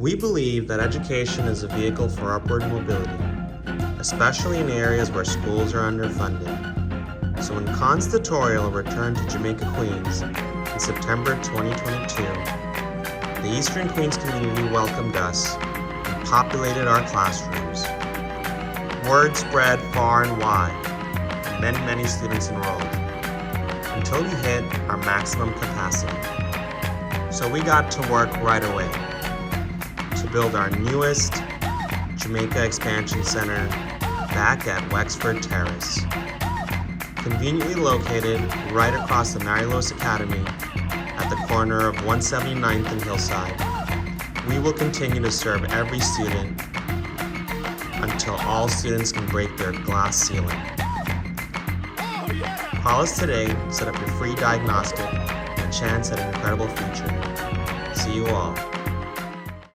We believe that education is a vehicle for upward mobility, especially in areas where schools are underfunded. So when Constatorial returned to Jamaica Queens in September 2022, the Eastern Queens community welcomed us and populated our classrooms. Word spread far and wide, and many students enrolled, until we hit our maximum capacity. So we got to work right away to build our newest Jamaica Expansion Center back at Wexford Terrace. Conveniently located right across the Mary Louise Academy at the corner of 179th and Hillside, we will continue to serve every student until all students can break their glass ceiling. Call us today to set up your free diagnostic and a chance at an incredible future. See you all.